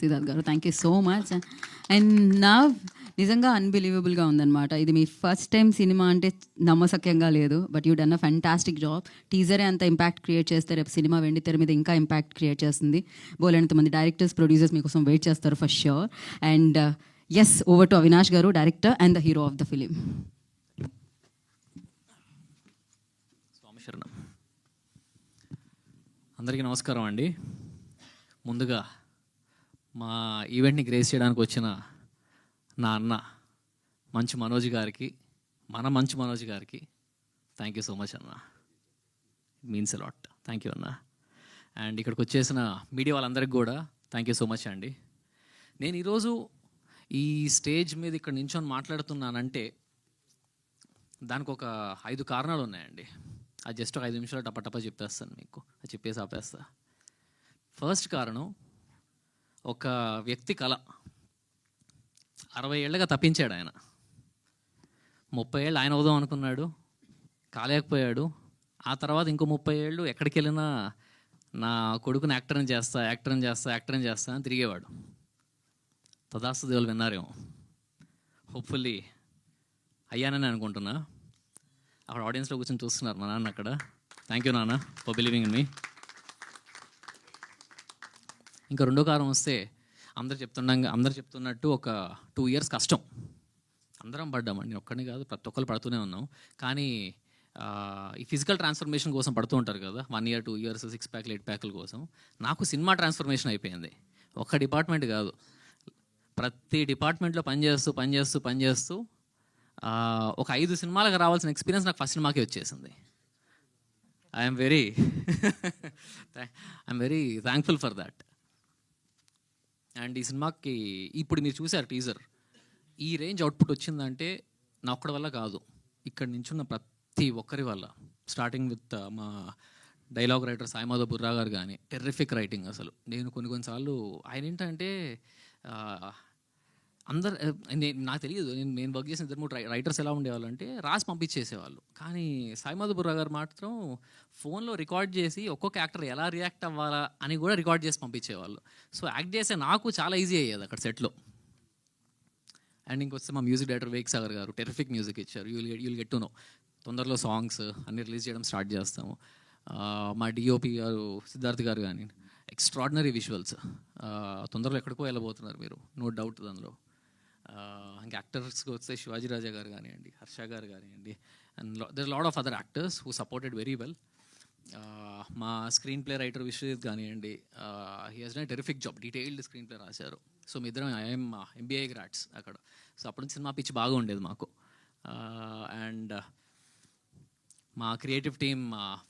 సిద్ధార్థ్ గారు, thank you so much. And నా నిజంగా అన్బిలీవబుల్గా ఉందన్నమాట. ఇది మీ ఫస్ట్ టైం సినిమా అంటే నమ్మశక్యంగా లేదు, but you done a fantastic job. టీజరే అంత ఇంపాక్ట్ క్రియేట్ చేస్తే రేపు సినిమా వెండి తెర మీద ఇంకా ఇంపాక్ట్ క్రియేట్ చేస్తుంది. బోలెంత మంది డైరెక్టర్స్, ప్రొడ్యూసర్స్ మీకోసం వెయిట్ చేస్తారు for sure. And yes, over to Avinash గారు, director and the hero of the film. స్వామిశరణం. అందరికీ నమస్కారం అండి. ముందుగా మా ఈవెంట్ని గ్రేస్ చేయడానికి వచ్చిన నా అన్న మంచు మనోజ్ గారికి, మంచు మనోజ్ గారికి థ్యాంక్ యూ సో మచ్ అన్న. Means a lot. Thank you అన్న. అండ్ ఇక్కడికి వచ్చేసిన మీడియా వాళ్ళందరికీ కూడా థ్యాంక్ యూ సో మచ్ అండి. నేను ఈరోజు ఈ స్టేజ్ మీద ఇక్కడ నించొని మాట్లాడుతున్నానంటే దానికి ఒక 5 కారణాలు ఉన్నాయండి. అది జస్ట్ ఒక 5 నిమిషాలు టపటపా చెప్పేస్తాను మీకు, అది చెప్పేసి ఆపేస్తా. ఫస్ట్ కారణం, ఒక వ్యక్తి కళ 60 ఏళ్ళగా తప్పించాడు ఆయన. 30 ఏళ్ళు ఆయన అవుదాం అనుకున్నాడు, కాలేకపోయాడు. ఆ తర్వాత ఇంకో 30 ఏళ్ళు ఎక్కడికి వెళ్ళినా నా కొడుకుని యాక్టర్ని చేస్తా అని తిరిగేవాడు. తదాస్తు దేవులు విన్నారేమో. హోప్ఫుల్లీ అయ్యానని అనుకుంటున్నా. అక్కడ ఆడియన్స్లో కూర్చొని చూస్తున్నారు మా నాన్న అక్కడ. థ్యాంక్ యూ నాన్న ఫర్ బిలీవింగ్ ఇన్ మీ. ఇంకా రెండో కారణం వస్తే, అందరు చెప్తున్నట్టు ఒక 2 years కష్టం అందరం పడ్డామండి. నేను ఒక్కడిని కాదు, ప్రతి ఒక్కరు పడుతూనే ఉన్నాం. కానీ ఈ ఫిజికల్ ట్రాన్స్ఫర్మేషన్ కోసం పడుతూ ఉంటారు కదా, 1 year 2 years 6 ప్యాక్లు 8 ప్యాక్ల కోసం. నాకు సినిమా ట్రాన్స్ఫర్మేషన్ అయిపోయింది. ఒక్క డిపార్ట్మెంట్ కాదు, ప్రతి డిపార్ట్మెంట్లో పనిచేస్తూ ఒక 5 సినిమాలకు రావాల్సిన ఎక్స్పీరియన్స్ నాకు ఫస్ట్ సినిమాకే వచ్చేసింది. I'm very thankful for that. And ఈ సినిమాకి ఇప్పుడు మీరు చూసారు టీజర్, ఈ రేంజ్ అవుట్పుట్ వచ్చిందంటే నా ఒక్కడి వల్ల కాదు, ఇక్కడ నించున్న ప్రతి ఒక్కరి వల్ల. స్టార్టింగ్ విత్ మా డైలాగ్ రైటర్ సాయిమాధవ్ బుర్రా గారు కానీ, టెర్రిఫిక్ రైటింగ్. అసలు నేను కొన్నిసార్లు ఆయన ఏంటంటే నాకు తెలియదు, నేను వర్క్ చేసిన 2-3 రైటర్స్ ఎలా ఉండేవాళ్ళు అంటే రాసి పంపించేసేవాళ్ళు. కానీ సాయిమాధవ్ బుర్రా గారు మాత్రం ఫోన్లో రికార్డ్ చేసి ఒక్కొక్క యాక్టర్ ఎలా రియాక్ట్ అవ్వాలా అని కూడా రికార్డ్ చేసి పంపించేవాళ్ళు. సో యాక్ట్ చేసే నాకు చాలా ఈజీ అయ్యేది అక్కడ సెట్లో. అండ్ ఇంకొస్తే మా మ్యూజిక్ డైరెక్టర్ వేక్ సాగర్ గారు టెర్రిఫిక్ మ్యూజిక్ ఇచ్చారు. You'll get to know. తొందరలో సాంగ్స్ అన్ని రిలీజ్ చేయడం స్టార్ట్ చేస్తాము. మా డిఓపి గారు సిద్ధార్థ్ గారు కానీ ఎక్స్ట్రాడినరీ విజువల్స్. తొందరలో ఎక్కడికో వెళ్ళబోతున్నారు మీరు, నో డౌట్ దానిలో. ఇంకా యాక్టర్స్కి వస్తే శివాజీ రాజా గారు కానివ్వండి, హర్ష గారు కానివ్వండి, and there lot of other actors who supported very well. మా స్క్రీన్ ప్లే రైటర్ విశ్వజిత్ కానివ్వండి, he has done terrific job, detailed screenplay రాశారు. సో మీ ఇద్దరం ఐఎమ్ MBA గ్రాడ్స్ అక్కడ. సో అప్పటి నుంచి సినిమా పిచ్చి బాగా ఉండేది మాకు. అండ్ మా క్రియేటివ్ టీమ్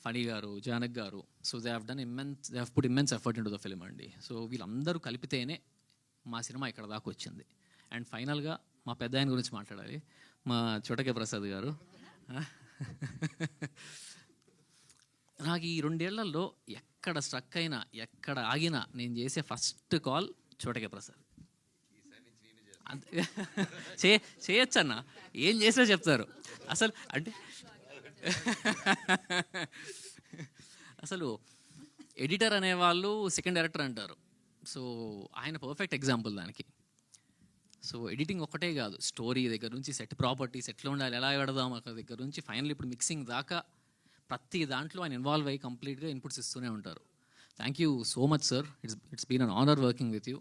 ఫణి గారు, జానక్ గారు, so they have put immense effort in to the film అండి. సో వీళ్ళందరూ కలిపితేనే మా సినిమా ఇక్కడ దాకా వచ్చింది. అండ్ ఫైనల్గా మా పెద్ద ఆయన గురించి మాట్లాడాలి, మా చోటకే ప్రసాద్ గారు. నాకు ఈ 2 ఏళ్లలో ఎక్కడ స్ట్రక్ అయినా, ఎక్కడ ఆగినా నేను చేసే ఫస్ట్ కాల్ చోటకే ప్రసాద్. చేయొచ్చు అన్న, ఏం చేసినా చెప్తారు. అసలు అంటే అసలు ఎడిటర్ అనేవాళ్ళు సెకండ్ డైరెక్టర్ అంటారు. సో ఆయన పర్ఫెక్ట్ ఎగ్జాంపుల్ దానికి. సో ఎడిటింగ్ ఒక్కటే కాదు, స్టోరీ దగ్గర నుంచి సెట్ ప్రాపర్టీ, సెట్లో ఉండాలి ఎలా పెడదాం అక్కడ దగ్గర నుంచి ఫైనల్ ఇప్పుడు మిక్సింగ్ దాకా ప్రతి దాంట్లో ఆయన ఇన్వాల్వ్ అయ్యి కంప్లీట్గా ఇన్పుట్స్ ఇస్తూనే ఉంటారు. Thank you so much sir. It's been an honour working with you.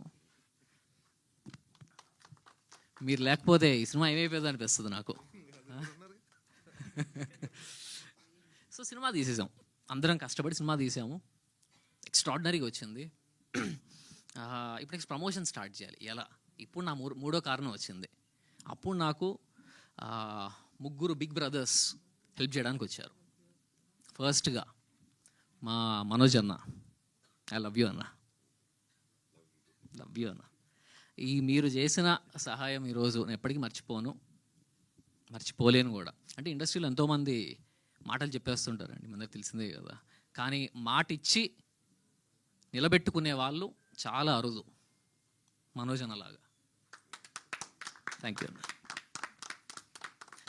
మీరు లేకపోతే ఈ సినిమా ఏమైపోయింది అనిపిస్తుంది నాకు. సో సినిమా తీసేసాం, అందరం కష్టపడి సినిమా తీసాము, ఎక్స్ట్రాడినరీగా వచ్చింది. ఇప్పుడు నెక్స్ట్ ప్రమోషన్ స్టార్ట్ చేయాలి ఎలా. ఇప్పుడు నా మూడో కారణం వచ్చింది. అప్పుడు నాకు 3 బిగ్ బ్రదర్స్ హెల్ప్ చేయడానికి వచ్చారు. ఫస్ట్గా మా మనోజ్ అన్న, ఐ లవ్ యూ అన్న, లవ్ యూ అన్న. ఈ మీరు చేసిన సహాయం ఈరోజు నేను ఎప్పటికీ మర్చిపోలేను కూడా. అంటే ఇండస్ట్రీలో ఎంతోమంది మాటలు చెప్పేస్తుంటారండి, అందరికి తెలిసిందే కదా. కానీ మాట ఇచ్చి నిలబెట్టుకునే వాళ్ళు చాలా అరుదు, మనోజ్ అన్నలాగా. థ్యాంక్ యూ అన్న,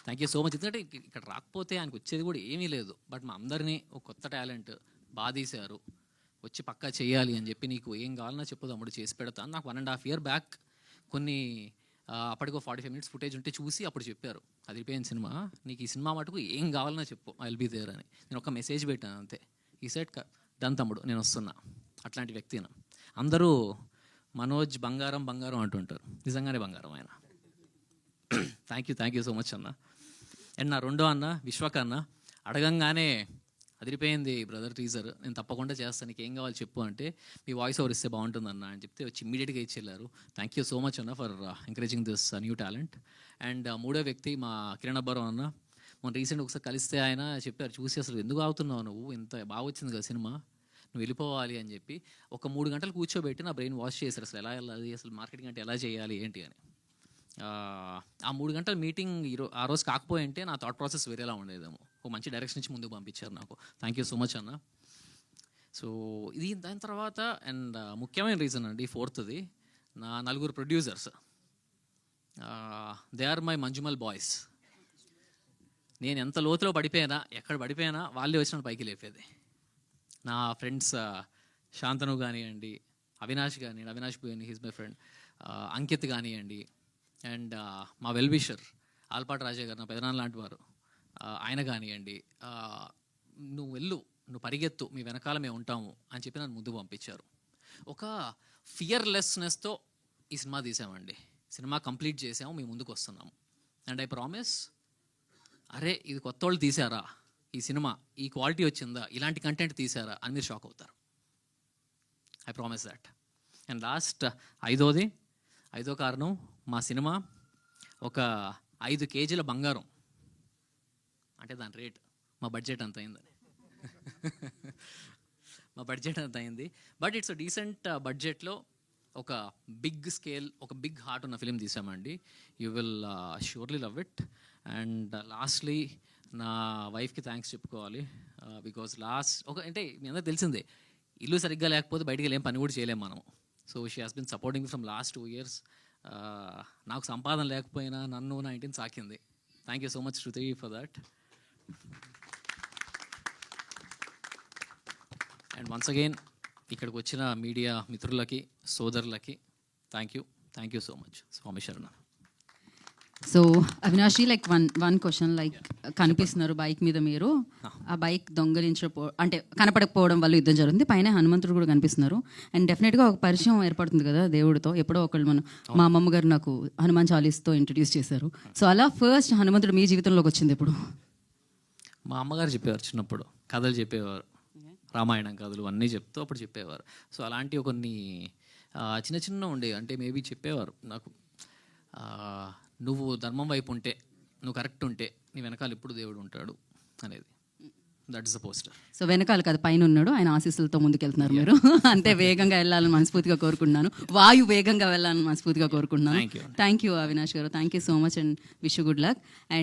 థ్యాంక్ యూ సో మచ్. ఎందుకంటే ఇక్కడ రాకపోతే ఆయనకు వచ్చేది కూడా ఏమీ లేదు, బట్ మా అందరినీ ఒక కొత్త టాలెంట్ బాగా తీశారు. వచ్చి పక్కా చేయాలి అని చెప్పి నీకు ఏం కావాలన్నా చెప్పు తమ్ముడు చేసి పెడతాను. నాకు 1.5 year బ్యాక్ కొన్ని అప్పటికో 45 minutes ఫుటేజ్ ఉంటే చూసి అప్పుడు చెప్పారు, అదిరిపోయింది సినిమా, నీకు ఈ సినిమా మటుకు ఏం కావాలన్నా చెప్పు, ఐ విల్ బీ దేర్ అని. నేను ఒక మెసేజ్ పెట్టాను అంతే. ఈ సెట్ డన్ తమ్ముడు నేను వస్తున్నా. అట్లాంటి వ్యక్తిని అందరూ మనోజ్ బంగారం బంగారం అంటుంటారు, నిజంగానే బంగారం ఆయన. థ్యాంక్ యూ సో మచ్ అన్న. అండ్ నా రెండో అన్న విశ్వక్ అన్న అడగంగానే అదిరిపోయింది బ్రదర్ టీజర్, నేను తప్పకుండా చేస్తాను, నీకు ఏం కావాలి చెప్పు అంటే మీ వాయిస్ ఓవర్ ఇస్తే బాగుంటుందన్న అని చెప్తే వచ్చి ఇమ్మీడియట్గా ఇచ్చి వెళ్ళారు. థ్యాంక్ యూ సో మచ్ అన్న for encouraging this new talent. And మూడో వ్యక్తి మా కిరణ్ అబ్బారావు అన్న. మొన్న రీసెంట్ ఒకసారి కలిస్తే ఆయన చెప్పారు, చూసి అసలు ఎందుకు ఆగుతున్నావు నువ్వు, ఇంత బాగా వచ్చింది కదా సినిమా, నువ్వు వెళ్ళిపోవాలి అని చెప్పి ఒక 3 గంటలు కూర్చోబెట్టి నా బ్రెయిన్ వాష్ చేశారు, అసలు ఎలా వెళ్ళాలి, అసలు మార్కెటింగ్ అంటే ఎలా చేయాలి ఏంటి అని. ఆ 3 గంటల మీటింగ్ ఆ రోజు కాకపోయింటే నా థాట్ ప్రాసెస్ వేరేలా ఉండేదేమో. ఒక మంచి డైరెక్షన్ నుంచి ముందుకు పంపించారు నాకు. థ్యాంక్ యూ సో మచ్ అన్న. సో ఇది దాని తర్వాత అండ్ ముఖ్యమైన రీజన్ అండి ఫోర్త్ది, నా 4 producers. They are my Manjummel Boys. నేను ఎంత లోతులో పడిపోయినా ఎక్కడ పడిపోయినా వాళ్ళే వచ్చిన పైకి లేపేది. నా ఫ్రెండ్స్ శాంతను కానివ్వండి, అవినాష్ కానివ్వండి, అవినాష్ పోయిన హీస్ మై ఫ్రెండ్, అంకిత్ కానివ్వండి, అండ్ మా వెల్విషర్ ఆల్పాటి రాజా గారు, నా పెదనాన్న లాంటి వారు, ఆయన కానివ్వండి, నువ్వు వెళ్ళు, నువ్వు పరిగెత్తు, మీ వెనకాల మేము ఉంటాము అని చెప్పి నన్ను ముందుకు పంపించారు. ఒక ఫియర్లెస్నెస్తో ఈ సినిమా తీసామండి. సినిమా కంప్లీట్ చేసాము, మేము ముందుకు వస్తున్నాము. అండ్ ఐ ప్రామిస్, అరే ఇది కొత్త వాళ్ళు తీసారా ఈ సినిమా, ఈ క్వాలిటీ వచ్చిందా, ఇలాంటి కంటెంట్ తీసారా అని మీరు షాక్ అవుతారు. I promise that. And last ఐదో కారణం, మా సినిమా ఒక 5 kgs బంగారం అంటే దాని రేట్ మా బడ్జెట్ అంత అయిందని. మా బడ్జెట్ అంత అయింది. బట్ ఇట్స్ డీసెంట్ బడ్జెట్లో ఒక బిగ్ స్కేల్, ఒక బిగ్ హార్ట్ ఉన్న ఫిలిం తీసామండి. You will surely love it. And lastly నా వైఫ్కి థ్యాంక్స్ చెప్పుకోవాలి. బికాజ్ అంటే మీ అందరూ తెలిసిందే, ఇల్లు సరిగ్గా లేకపోతే బయటికి వెళ్ళేం పని కూడా చేయలేము మనం. So she has been supporting from last 2 years. నాకు సంపాదన లేకపోయినా నన్ను నా ఇంటిని సాకింది. Thank you so much Shruti for that. And once again ఇక్కడికి వచ్చిన మీడియా మిత్రులకి, సోదరులకి థ్యాంక్ యూ సో మచ్. స్వామి శరణ. So Avinash, like one question, like కనిపిస్తున్నారు బైక్ మీద మీరు, ఆ బైక్ అంటే కనపడకపోవడం వల్ల యుద్ధం జరుగుతుంది, పైన హనుమంతుడు కూడా కనిపిస్తున్నారు. అండ్ డెఫినెట్గా ఒక పరిచయం ఏర్పడుతుంది కదా దేవుడితో. ఎప్పుడో ఒకళ్ళు మా అమ్మమ్మ గారు నాకు హనుమాన్ చాలీస్తో ఇంట్రడ్యూస్ చేశారు. సో అలా ఫస్ట్ హనుమంతుడు మీ జీవితంలోకి వచ్చింది ఎప్పుడు? మా అమ్మగారు చెప్పేవారు, చిన్నప్పుడు కథలు చెప్పేవారు, రామాయణం కథలు అన్నీ చెప్తూ అప్పుడు చెప్పేవారు. సో అలాంటివి కొన్ని చిన్న ఉండేవి. అంటే మేబీ చెప్పేవారు నాకు, నువ్వు ధర్మం వైపు ఉంటే, నువ్వు కరెక్ట్ ఉంటే నీ వెనకాల ఇప్పుడు దేవుడు ఉంటాడు అనేది. That is the poster. So వెనకాల కాదు, పైన ఉన్నాడు, ఆయన ఆశీస్సులతో ముందుకెళ్తున్నారు మీరు. అంతే వేగంగా వెళ్ళాలని మనస్ఫూర్తిగా కోరుకుంటున్నాను, వాయు వేగంగా వెళ్ళాలని మనస్ఫూర్తిగా కోరుకుంటున్నాను. థ్యాంక్ యూ అవినాష్ గారు, thank you so much and wish you good luck. And